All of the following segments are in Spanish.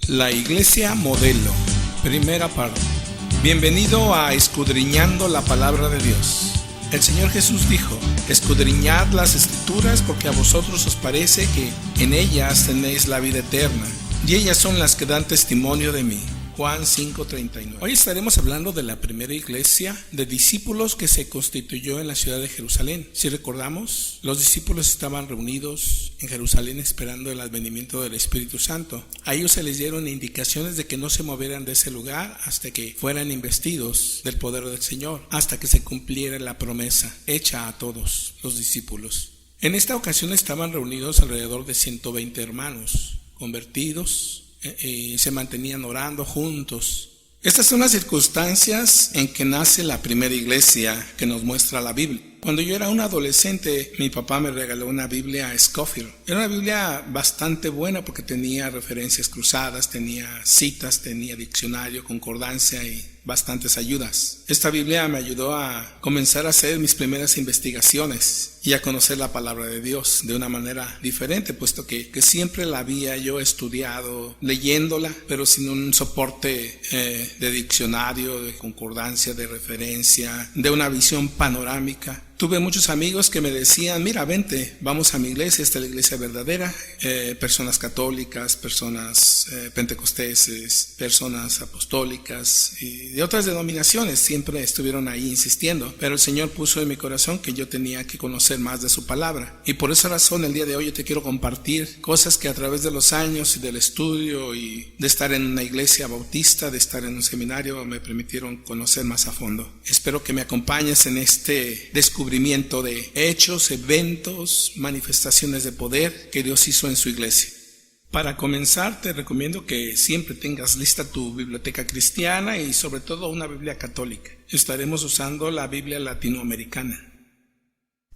La Iglesia Modelo, primera parte. Bienvenido a Escudriñando la Palabra de Dios. El Señor Jesús dijo: escudriñad las Escrituras, porque a vosotros os parece que en ellas tenéis la vida eterna, y ellas son las que dan testimonio de mí. Juan 5:39. Hoy estaremos hablando de la primera iglesia de discípulos que se constituyó en la ciudad de Jerusalén. Si recordamos, los discípulos estaban reunidos en Jerusalén esperando el advenimiento del Espíritu Santo. A ellos se les dieron indicaciones de que no se movieran de ese lugar hasta que fueran investidos del poder del Señor, hasta que se cumpliera la promesa hecha a todos los discípulos. En esta ocasión estaban reunidos alrededor de 120 hermanos convertidos, y se mantenían orando juntos. Estas son las circunstancias en que nace la primera iglesia que nos muestra la Biblia. Cuando yo era un adolescente, mi papá me regaló una Biblia Scofield. Era una Biblia bastante buena porque tenía referencias cruzadas, tenía citas, tenía diccionario, concordancia y bastantes ayudas. Esta Biblia me ayudó a comenzar a hacer mis primeras investigaciones y a conocer la palabra de Dios de una manera diferente, puesto que siempre la había yo estudiado leyéndola, pero sin un soporte de diccionario, de concordancia, de referencia, de una visión panorámica. Tuve muchos amigos que me decían: mira, vente, vamos a mi iglesia, esta es la iglesia verdadera. Personas católicas, personas pentecosteses, personas apostólicas y de otras denominaciones siempre estuvieron ahí insistiendo, pero el Señor puso en mi corazón que yo tenía que conocer más de su palabra, y por esa razón el día de hoy yo te quiero compartir cosas que a través de los años y del estudio y de estar en una iglesia bautista, de estar en un seminario, me permitieron conocer más a fondo. Espero que me acompañes en este descubrimiento de hechos, eventos, manifestaciones de poder que Dios hizo en su iglesia. Para comenzar, te recomiendo que siempre tengas lista tu biblioteca cristiana y sobre todo una Biblia católica. Estaremos usando la Biblia latinoamericana.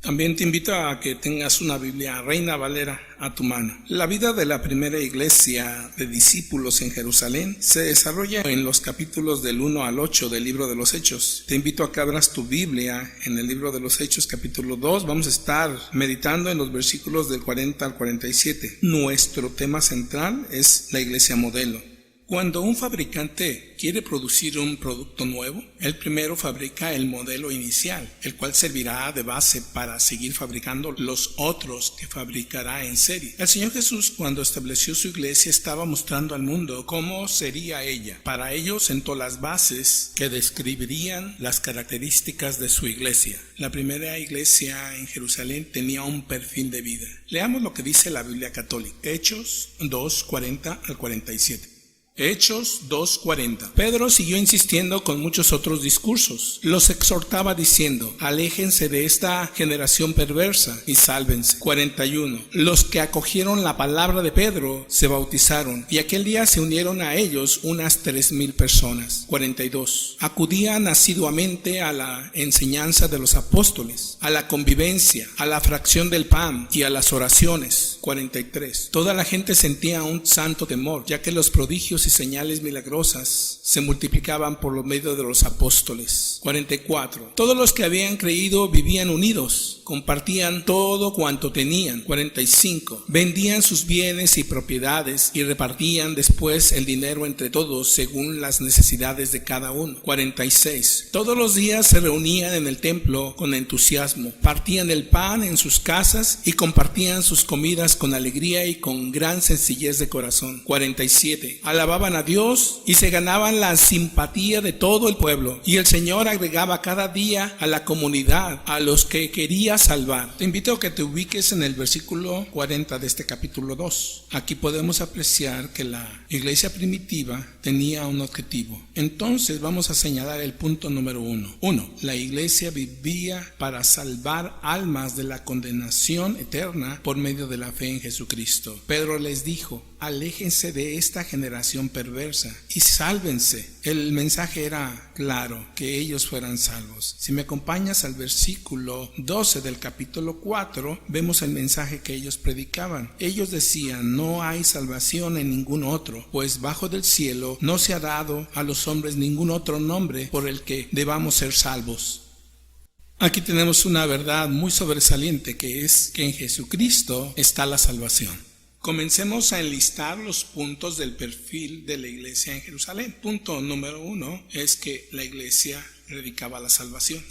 También te invito a que tengas una Biblia Reina Valera a tu mano. La vida de la primera iglesia de discípulos en Jerusalén se desarrolla en los capítulos del 1 al 8 del libro de los Hechos. Te invito a que abras tu Biblia en el libro de los Hechos, capítulo 2. Vamos a estar meditando en los versículos del 40 al 47. Nuestro tema central es la iglesia modelo. Cuando un fabricante quiere producir un producto nuevo, él primero fabrica el modelo inicial, el cual servirá de base para seguir fabricando los otros que fabricará en serie. El Señor Jesús, cuando estableció su iglesia, estaba mostrando al mundo cómo sería ella. Para ello sentó las bases que describirían las características de su iglesia. La primera iglesia en Jerusalén tenía un perfil de vida. Leamos lo que dice la Biblia católica. Hechos 2, 40 al 47. Hechos 2:40. Pedro siguió insistiendo con muchos otros discursos. Los exhortaba diciendo: aléjense de esta generación perversa y sálvense. 41. Los que acogieron la palabra de Pedro se bautizaron, y aquel día se unieron a ellos unas 3,000 personas. 42. Acudían asiduamente a la enseñanza de los apóstoles, a la convivencia, a la fracción del pan y a las oraciones. 43. Toda la gente sentía un santo temor, ya que los prodigios y señales milagrosas se multiplicaban por los medios de los apóstoles. 44. Todos los que habían creído vivían unidos, compartían todo cuanto tenían. 45. Vendían sus bienes y propiedades y repartían después el dinero entre todos según las necesidades de cada uno. 46. Todos los días se reunían en el templo con entusiasmo, partían el pan en sus casas y compartían sus comidas con alegría y con gran sencillez de corazón. 47. Alababan a Dios y se ganaban la simpatía de todo el pueblo, y el Señor agregaba cada día a la comunidad a los que quería salvar. Te invito a que te ubiques en el versículo 40 de este capítulo 2. Aquí podemos apreciar que la iglesia primitiva tenía un objetivo. Entonces vamos a señalar el punto número 1. 1. La iglesia vivía para salvar almas de la condenación eterna por medio de la fe en Jesucristo. Pedro les dijo: aléjense de esta generación perversa y sálvense. El mensaje era claro, que ellos fueran salvos. Si me acompañas al versículo 12 del capítulo 4, vemos el mensaje que ellos predicaban. Ellos decían: no hay salvación en ningún otro, pues bajo del cielo no se ha dado a los hombres ningún otro nombre por el que debamos ser salvos. Aquí tenemos una verdad muy sobresaliente, que es que en Jesucristo está la salvación. Comencemos a enlistar los puntos del perfil de la iglesia en Jerusalén. Punto número 1 es que la iglesia predicaba la salvación.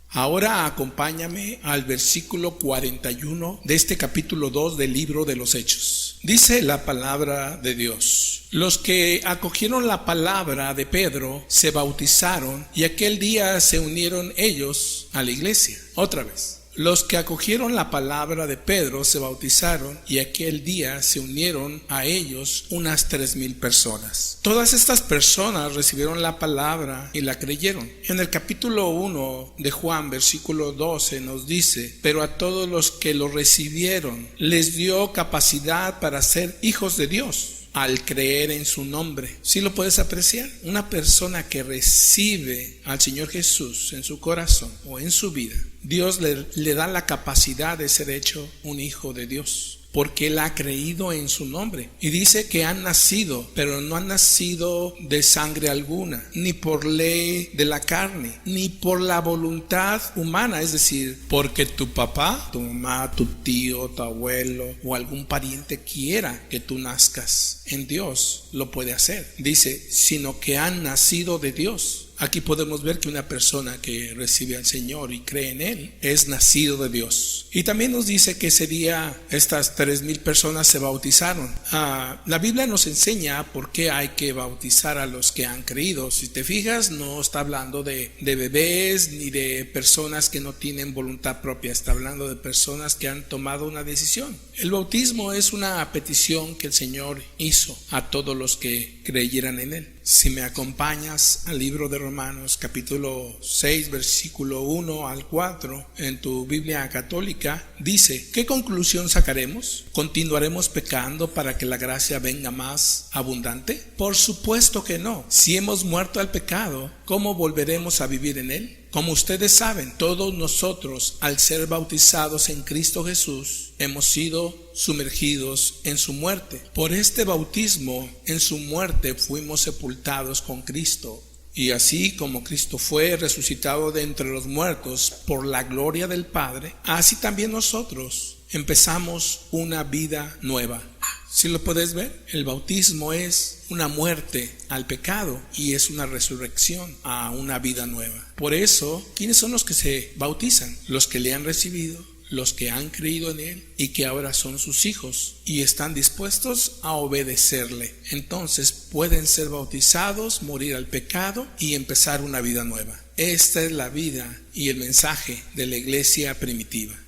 Ahora acompáñame al versículo 41 de este capítulo 2 del libro de los Hechos. Dice la palabra de Dios: los que acogieron la palabra de Pedro se bautizaron y aquel día se unieron ellos a la iglesia. Otra vez. Los que acogieron la palabra de Pedro se bautizaron y aquel día se unieron a ellos unas 3,000 personas. Todas estas personas recibieron la palabra y la creyeron. En el capítulo 1 de Juan, versículo 12 nos dice: pero a todos los que lo recibieron les dio capacidad para ser hijos de Dios, al creer en su nombre. ¿Sí lo puedes apreciar? Una persona que recibe al Señor Jesús en su corazón o en su vida, Dios le da la capacidad de ser hecho un hijo de Dios, porque él ha creído en su nombre. Y dice que han nacido, pero no han nacido de sangre alguna, ni por ley de la carne, ni por la voluntad humana. Es decir, porque tu papá, tu mamá, tu tío, tu abuelo o algún pariente quiera que tú nazcas. En Dios lo puede hacer. Dice, sino que han nacido de Dios. Aquí podemos ver que una persona que recibe al Señor y cree en Él es nacido de Dios. Y también nos dice que ese día estas 3,000 personas se bautizaron. La Biblia nos enseña por qué hay que bautizar a los que han creído. Si te fijas, no está hablando de bebés ni de personas que no tienen voluntad propia. Está hablando de personas que han tomado una decisión. El bautismo es una petición que el Señor hizo a todos los que creyeran en Él. Si me acompañas al libro de Romanos capítulo 6 versículo 1 al 4 en tu Biblia católica, dice: ¿qué conclusión sacaremos? ¿Continuaremos pecando para que la gracia venga más abundante? Por supuesto que no. Si hemos muerto al pecado, ¿cómo volveremos a vivir en él? Como ustedes saben, todos nosotros, al ser bautizados en Cristo Jesús, hemos sido sumergidos en su muerte. Por este bautismo, en su muerte, fuimos sepultados con Cristo. Y así como Cristo fue resucitado de entre los muertos por la gloria del Padre, así también nosotros empezamos una vida nueva. ¿Sí lo puedes ver? El bautismo es una muerte al pecado y es una resurrección a una vida nueva. Por eso, ¿quiénes son los que se bautizan? Los que le han recibido, los que han creído en Él y que ahora son sus hijos y están dispuestos a obedecerle. Entonces pueden ser bautizados, morir al pecado y empezar una vida nueva. Esta es la vida y el mensaje de la iglesia primitiva.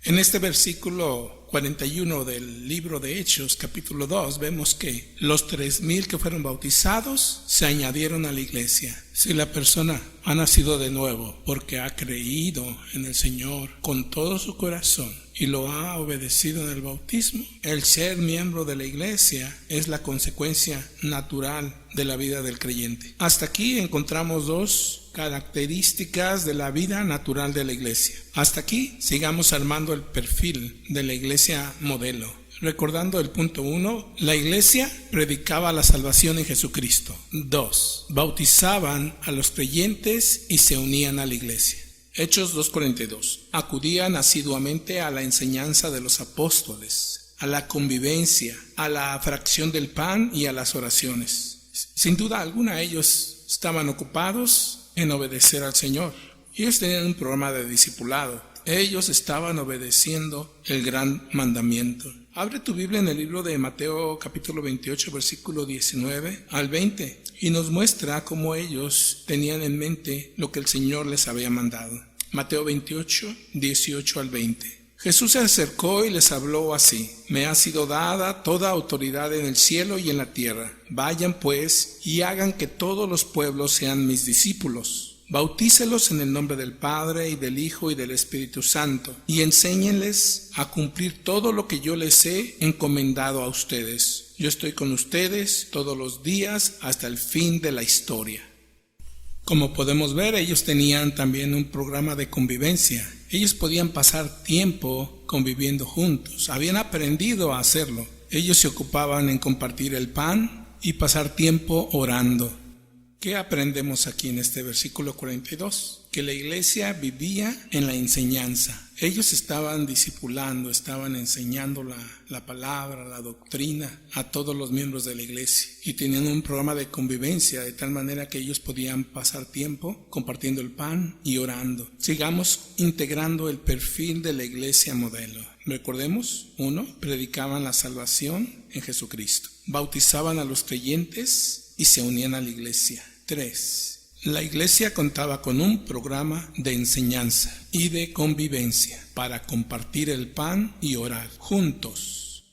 En este versículo 41 del libro de Hechos, capítulo 2, vemos que los 3,000 que fueron bautizados se añadieron a la iglesia. Si la persona ha nacido de nuevo porque ha creído en el Señor con todo su corazón y lo ha obedecido en el bautismo, el ser miembro de la iglesia es la consecuencia natural de la vida del creyente. Hasta aquí encontramos 2 características de la vida natural de la iglesia. Hasta aquí sigamos armando el perfil de la iglesia modelo. Recordando el punto 1, la iglesia predicaba la salvación en Jesucristo. 2, bautizaban a los creyentes y se unían a la iglesia. Hechos 2:42, acudían asiduamente a la enseñanza de los apóstoles, a la convivencia, a la fracción del pan y a las oraciones. Sin duda alguna ellos estaban ocupados en obedecer al Señor. Ellos tenían un programa de discipulado. Ellos estaban obedeciendo el gran mandamiento. Abre tu Biblia en el libro de Mateo capítulo 28 versículo 19 al 20 y nos muestra cómo ellos tenían en mente lo que el Señor les había mandado. Mateo 28, 18 al 20. Jesús se acercó y les habló así: me ha sido dada toda autoridad en el cielo y en la tierra. Vayan pues y hagan que todos los pueblos sean mis discípulos. Bautícelos en el nombre del Padre y del Hijo y del Espíritu Santo, y enséñenles a cumplir todo lo que yo les he encomendado a ustedes. Yo estoy con ustedes todos los días hasta el fin de la historia. Como podemos ver, ellos tenían también un programa de convivencia. Ellos podían pasar tiempo conviviendo juntos. Habían aprendido a hacerlo. Ellos se ocupaban en compartir el pan y pasar tiempo orando. ¿Qué aprendemos aquí en este versículo 42? Que la iglesia vivía en la enseñanza. Ellos estaban discipulando, estaban enseñando la palabra, la doctrina a todos los miembros de la iglesia y tenían un programa de convivencia de tal manera que ellos podían pasar tiempo compartiendo el pan y orando. Sigamos integrando el perfil de la iglesia modelo. Recordemos, 1. Predicaban la salvación en Jesucristo. Bautizaban a los creyentes y se unían a la iglesia. 3. La iglesia contaba con un programa de enseñanza y de convivencia para compartir el pan y orar juntos.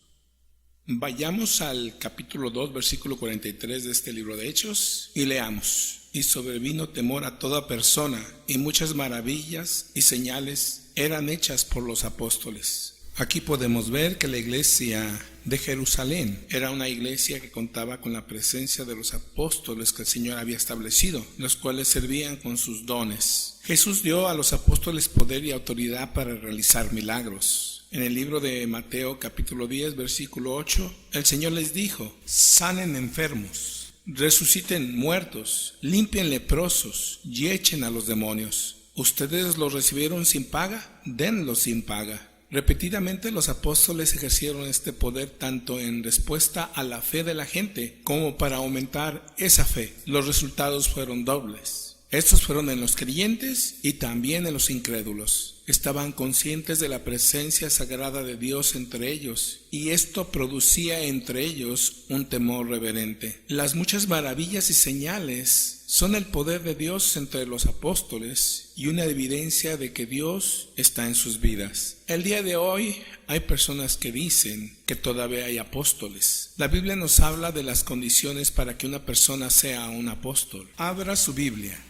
Vayamos al capítulo 2, versículo 43 de este libro de Hechos y leamos. Y sobrevino temor a toda persona, y muchas maravillas y señales eran hechas por los apóstoles. Aquí podemos ver que la iglesia de Jerusalén era una iglesia que contaba con la presencia de los apóstoles que el Señor había establecido, los cuales servían con sus dones. Jesús dio a los apóstoles poder y autoridad para realizar milagros. En el libro de Mateo capítulo 10 versículo 8, el Señor les dijo: sanen enfermos, resuciten muertos, limpien leprosos y echen a los demonios. Ustedes los recibieron sin paga, denlos sin paga. Repetidamente los apóstoles ejercieron este poder tanto en respuesta a la fe de la gente como para aumentar esa fe. Los resultados fueron dobles. Estos fueron en los creyentes y también en los incrédulos. Estaban conscientes de la presencia sagrada de Dios entre ellos, y esto producía entre ellos un temor reverente. Las muchas maravillas y señales son el poder de Dios entre los apóstoles y una evidencia de que Dios está en sus vidas. El día de hoy hay personas que dicen que todavía hay apóstoles. La Biblia nos habla de las condiciones para que una persona sea un apóstol. Abra su Biblia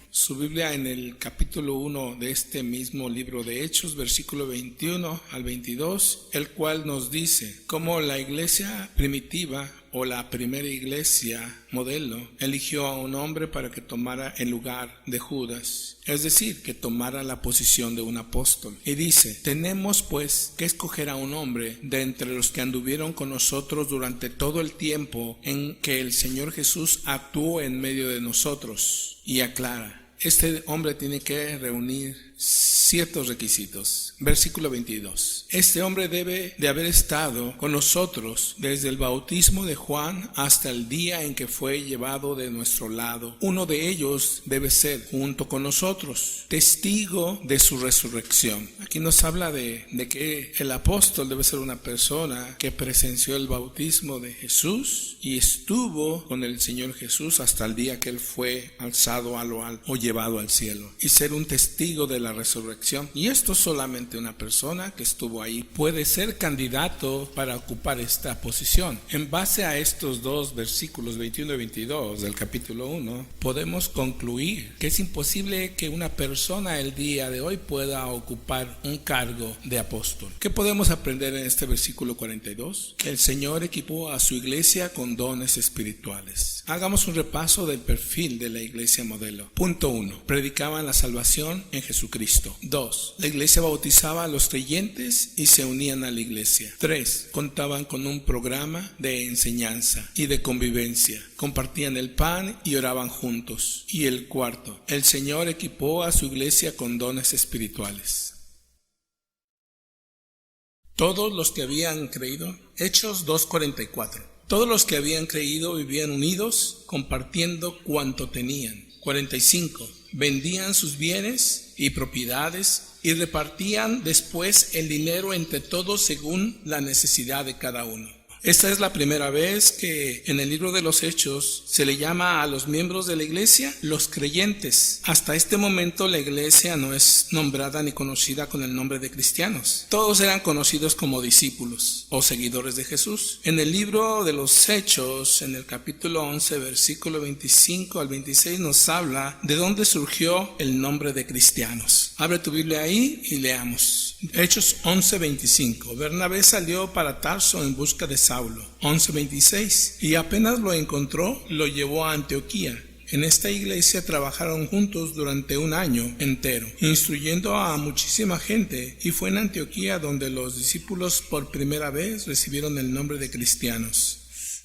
en el capítulo 1 de este mismo libro de Hechos, versículo 21 al 22, el cual nos dice cómo la iglesia primitiva o la primera iglesia modelo eligió a un hombre para que tomara el lugar de Judas, es decir, que tomara la posición de un apóstol. Y dice: tenemos pues que escoger a un hombre de entre los que anduvieron con nosotros durante todo el tiempo en que el Señor Jesús actuó en medio de nosotros. Y aclara: este hombre tiene que reunir ciertos requisitos. Versículo 22. Este hombre debe de haber estado con nosotros desde el bautismo de Juan hasta el día en que fue llevado de nuestro lado. Uno de ellos debe ser, junto con nosotros, testigo de su resurrección. Aquí nos habla de que el apóstol debe ser una persona que presenció el bautismo de Jesús y estuvo con el Señor Jesús hasta el día que él fue alzado a lo alto o llevado al cielo, y ser un testigo de la resurrección. Y esto solamente una persona que estuvo ahí puede ser candidato para ocupar esta posición. En base a estos dos versículos 21 y 22 del capítulo 1, podemos concluir que es imposible que una persona el día de hoy pueda ocupar un cargo de apóstol. ¿Qué podemos aprender en este versículo 42? Que el Señor equipó a su iglesia con dones espirituales. Hagamos un repaso del perfil de la iglesia modelo. Punto 1. Predicaban la salvación en Jesucristo. 2. La iglesia bautizaba a los creyentes y se unían a la iglesia. 3. Contaban con un programa de enseñanza y de convivencia. Compartían el pan y oraban juntos. Y el 4. El Señor equipó a su iglesia con dones espirituales. Todos los que habían creído. Hechos 2:44. Todos los que habían creído vivían unidos, compartiendo cuanto tenían. 45. Vendían sus bienes y propiedades y repartían después el dinero entre todos según la necesidad de cada uno. Esta es la primera vez que en el libro de los Hechos se le llama a los miembros de la iglesia los creyentes. Hasta este momento la iglesia no es nombrada ni conocida con el nombre de cristianos. Todos eran conocidos como discípulos o seguidores de Jesús. En el libro de los Hechos, en el capítulo 11, versículo 25 al 26, nos habla de dónde surgió el nombre de cristianos. Abre tu Biblia ahí y leamos. Hechos 11:25. Bernabé salió para Tarso en busca de Saulo. 11:26. Y apenas lo encontró, lo llevó a Antioquía. En esta iglesia trabajaron juntos durante un año entero, instruyendo a muchísima gente, y fue en Antioquía donde los discípulos por primera vez recibieron el nombre de cristianos.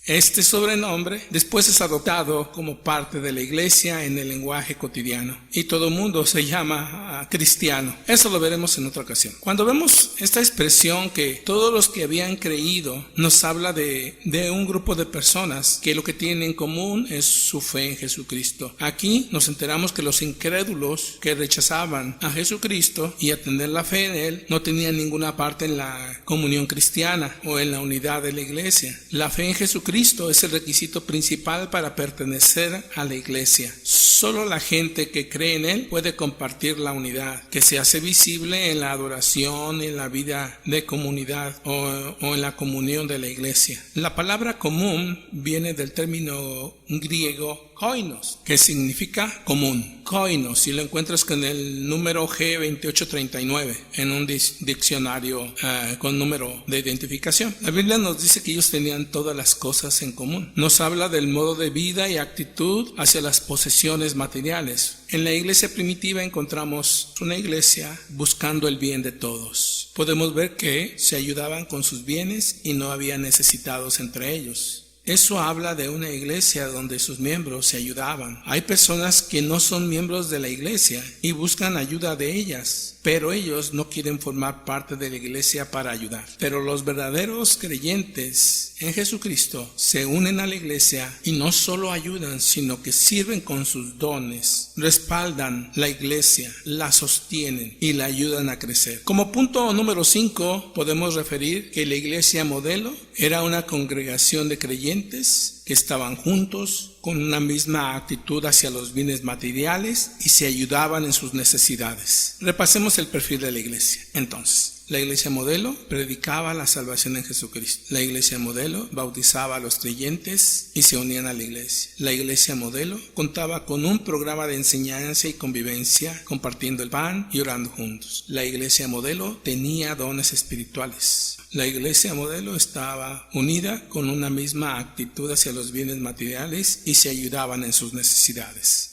Este sobrenombre después es adoptado como parte de la iglesia en el lenguaje cotidiano y todo el mundo se llama cristiano. Eso lo veremos en otra ocasión. Cuando vemos esta expresión que todos los que habían creído, nos habla de un grupo de personas que lo que tienen en común es su fe en Jesucristo. Aquí nos enteramos que los incrédulos que rechazaban a Jesucristo y a tener la fe en Él no tenían ninguna parte en la comunión cristiana o en la unidad de la iglesia. La fe en Jesucristo es el requisito principal para pertenecer a la iglesia. Solo la gente que cree en Él puede compartir la unidad, que se hace visible en la adoración, en la vida de comunidad o en la comunión de la iglesia. La palabra común viene del término griego koinos, que significa común. Koinos, y lo encuentras con el número G2839 en un diccionario con número de identificación. La Biblia nos dice que ellos tenían todas las cosas en común. Nos habla del modo de vida y actitud hacia las posesiones materiales. En la iglesia primitiva encontramos una iglesia buscando el bien de todos. Podemos ver que se ayudaban con sus bienes y no había necesitados entre ellos. Eso habla de una iglesia donde sus miembros se ayudaban. Hay personas que no son miembros de la iglesia y buscan ayuda de ellas, pero ellos no quieren formar parte de la iglesia para ayudar. Pero los verdaderos creyentes en Jesucristo se unen a la iglesia y no solo ayudan, sino que sirven con sus dones, respaldan la iglesia, la sostienen y la ayudan a crecer. Como punto número 5, podemos referir que la iglesia modelo era una congregación de creyentes que estaban juntos con una misma actitud hacia los bienes materiales y se ayudaban en sus necesidades. Repasemos el perfil de la iglesia. Entonces, la iglesia modelo predicaba la salvación en Jesucristo. La iglesia modelo bautizaba a los creyentes y se unían a la iglesia. La iglesia modelo contaba con un programa de enseñanza y convivencia, compartiendo el pan y orando juntos. La iglesia modelo tenía dones espirituales. La iglesia modelo estaba unida con una misma actitud hacia los bienes materiales y se ayudaban en sus necesidades.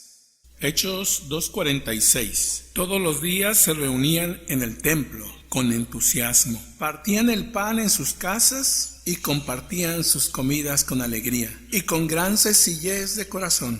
Hechos 2:46. Todos los días se reunían en el templo con entusiasmo. Partían el pan en sus casas y compartían sus comidas con alegría y con gran sencillez de corazón.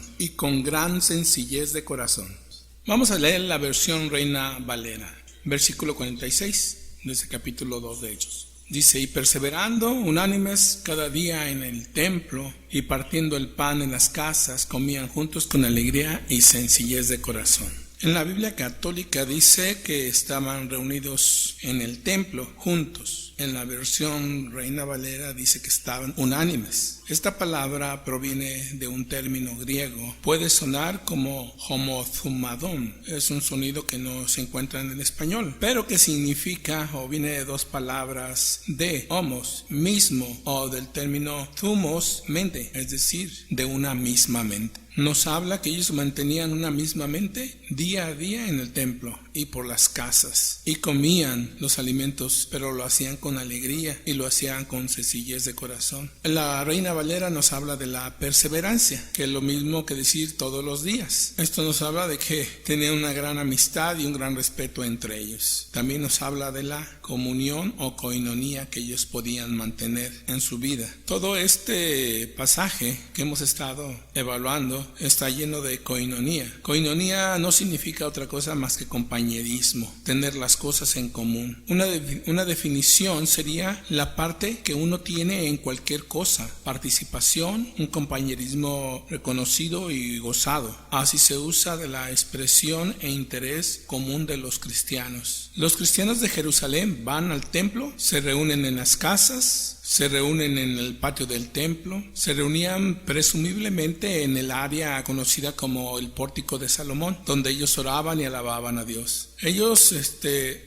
Vamos a leer la versión Reina Valera, versículo 46 de ese capítulo 2 de Hechos. Dice, y perseverando unánimes cada día en el templo y partiendo el pan en las casas, comían juntos con alegría y sencillez de corazón. En la Biblia católica dice que estaban reunidos en el templo juntos. En la versión Reina Valera dice que estaban unánimes. Esta palabra proviene de un término griego. Puede sonar como homozumadón. Es un sonido que no se encuentra en el español, pero que significa o viene de dos palabras de homos, mismo, o del término thumos, mente, es decir, de una misma mente. Nos habla que ellos mantenían una misma mente día a día en el templo y por las casas y comían los alimentos, pero lo hacían con alegría y lo hacían con sencillez de corazón. La Reina Valera nos habla de la perseverancia, que es lo mismo que decir todos los días. Esto nos habla de que tenían una gran amistad y un gran respeto entre ellos. También nos habla de la comunión o koinonía que ellos podían mantener en su vida. Todo este pasaje que hemos estado evaluando está lleno de koinonía. Koinonía no significa otra cosa más que compañerismo, tener las cosas en común. Una definición sería la parte que uno tiene en cualquier cosa, participación, un compañerismo reconocido y gozado. Así se usa de la expresión e interés común de los cristianos. Los cristianos de Jerusalén van al templo, se reúnen en las casas, se reúnen en el patio del templo, se reunían presumiblemente en el área conocida como el Pórtico de Salomón, donde ellos oraban y alababan a Dios. Ellos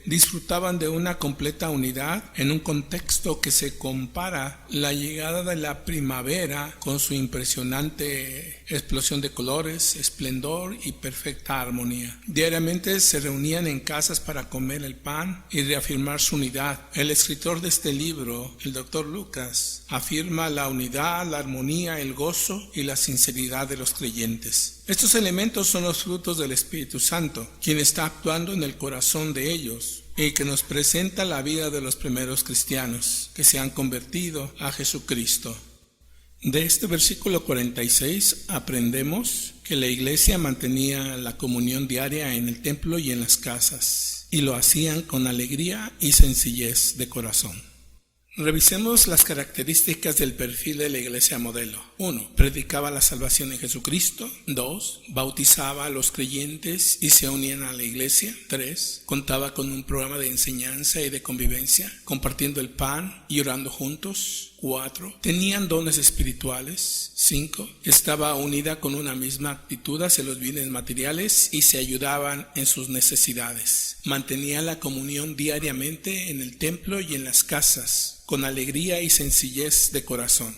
disfrutaban de una completa unidad en un contexto que se compara la llegada de la primavera con su impresionante explosión de colores, esplendor y perfecta armonía. Diariamente se reunían en casas para comer el pan y reafirmar su unidad. El escritor de este libro, el Dr. Lucas, afirma la unidad, la armonía, el gozo y la sinceridad de los creyentes. Estos elementos son los frutos del Espíritu Santo, quien está actuando en el corazón de ellos y que nos presenta la vida de los primeros cristianos que se han convertido a Jesucristo. De este versículo 46 aprendemos que la iglesia mantenía la comunión diaria en el templo y en las casas, y lo hacían con alegría y sencillez de corazón. Revisemos las características del perfil de la iglesia modelo. 1. Predicaba la salvación en Jesucristo. 2. Bautizaba a los creyentes y se unían a la iglesia. 3. Contaba con un programa de enseñanza y de convivencia, compartiendo el pan y orando juntos. 4. Tenían dones espirituales. 5. Estaba unida con una misma actitud hacia los bienes materiales y se ayudaban en sus necesidades. Mantenía la comunión diariamente en el templo y en las casas, con alegría y sencillez de corazón.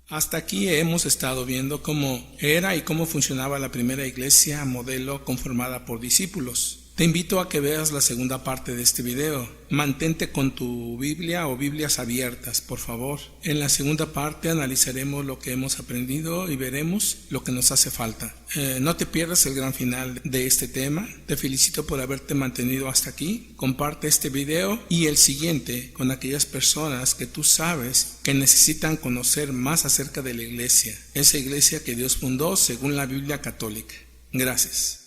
Hasta aquí hemos estado viendo cómo era y cómo funcionaba la primera iglesia modelo conformada por discípulos. Te invito a que veas la segunda parte de este video. Mantente con tu Biblia o Biblias abiertas, por favor. En la segunda parte analizaremos lo que hemos aprendido y veremos lo que nos hace falta. No te pierdas el gran final de este tema. Te felicito por haberte mantenido hasta aquí. Comparte este video y el siguiente con aquellas personas que tú sabes que necesitan conocer más acerca de la iglesia. Esa iglesia que Dios fundó según la Biblia católica. Gracias.